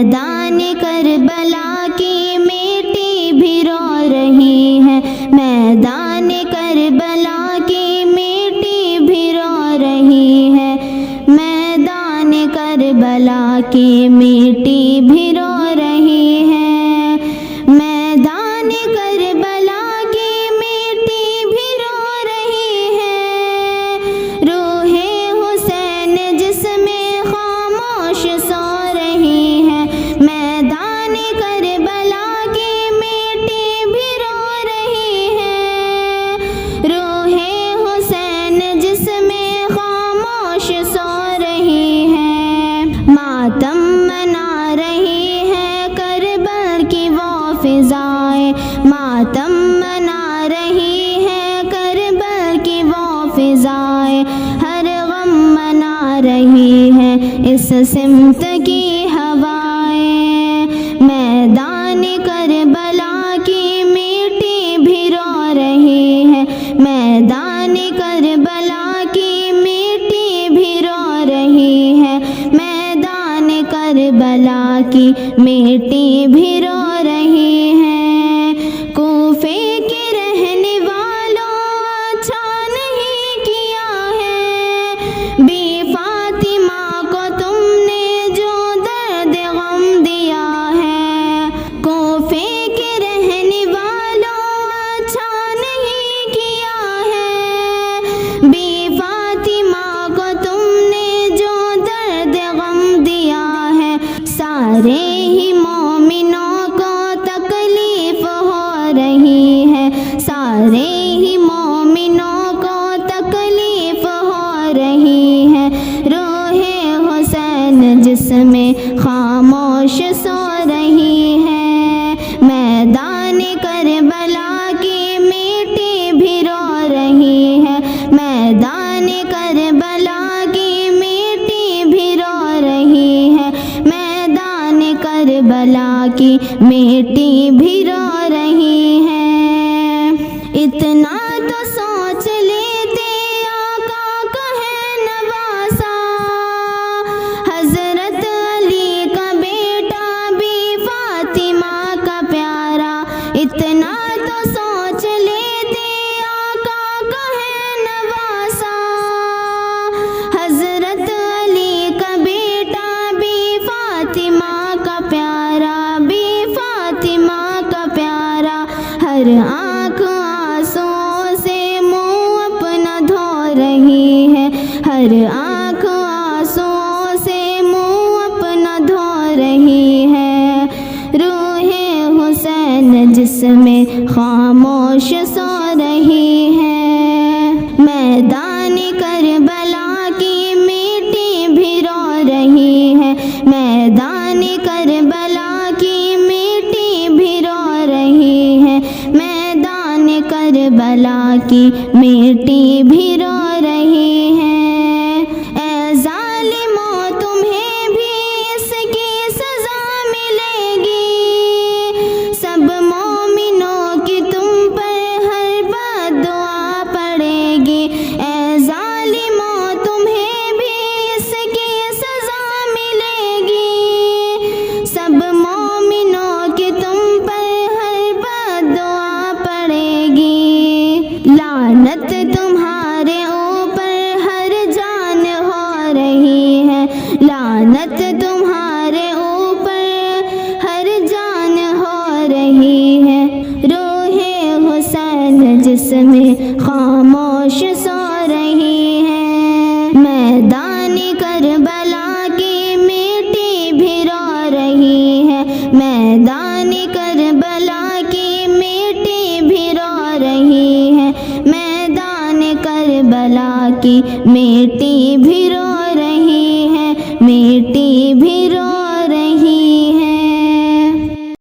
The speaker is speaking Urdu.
میدان کربلا کی میٹی بھی رو رہی ہے، میدان کربلا کی میٹی بھی رو رہی ہے، میدان کربلا کی میٹی بھی رو رہی ہے، میدان کربلا کی میٹی بھی رو رہی ہے، روح حسین جس میں خاموش سو رہی ہے، میدان کربلا کی میٹی بھی رو رہی ہے، روح حسین جس میں خاموش سو رہی ہے، ماتم منا رہی ہے کربل کی وہ فضائیں، ماتم منا رہی ہے کربل کی وہ فضائیں، ہر غم منا رہی ہے اس سمت کی ہوائیں، میدان کربلا کی میٹی بھی رو رہی ہے، میدان کربلا کی میٹی بھی رو رہی ہے، میدان کربلا کی میٹی بھی رو رہی ہے، کوفے کے رہنے والوں اچھا نہیں کیا ہے، بی فاطمہ کو تم نے جو درد غم دیا ہے، کوفے کے رہنے والوں اچھا نہیں کیا ہے، بی فاطمہ کو تم نے جو درد غم دیا ہے، سارے ہی مومنوں کو تکلیف ہو رہی ہے، سارے ہی مومنوں کو تکلیف ہو رہی ہے، روح حسین جس میں خاموش سو رہی ہے، میدان کربلا کی میٹی بھی رو رہی ہے، میدان کربلا کی میٹی بھی رو رہی ہے، میدان کربلا کی میٹی بھی رو رہی ہے، اتنا تو سوچ لیتے آقا کا ہے نواسا، حضرت علی کا بیٹا بھی فاطمہ کا پیارا، اتنا تو سوچ لیتے آقا کا ہے نواسا، حضرت علی کا بیٹا بھی فاطمہ کا پیارا، بھی فاطمہ کا پیارا، ہر آنکھ آنسوں سے منہ اپنا دھو رہی ہے، ہر آنکھ آنسوں سے منہ اپنا دھو رہی ہے، روح حسین جس میں خاموش سو رہی ہے، میدان کربلا کی میٹی بھی رو رہی ہے، میدان کربلا کی میٹی بھی رو رہی ہے، میدان کربلا کی میٹی بھی رو رہی ہے، اے ظالموں تمہیں بھی اس کی سزا ملے گی، سب مومنوں کی تم پر ہر بد دعا پڑے گی، اے ظالموں تمہیں بھی اس کی سزا ملے گی، سب مومنوں کی تم پر ہر بد دعا پڑے گی، لعنت تمہارے اوپر ہر جان ہو رہی ہے، لعنت تمہارے اوپر ہر جان ہو رہی ہے، روح حسین جس میں خاموش سو رہی ہے، میدان کربلا کی میٹی بھی رو رہی ہے، میدان کربلا کی میٹی بھی رو رہی ہے، میدان کربلا کی میٹی بھی رو رہی ہے، میٹی بھی رو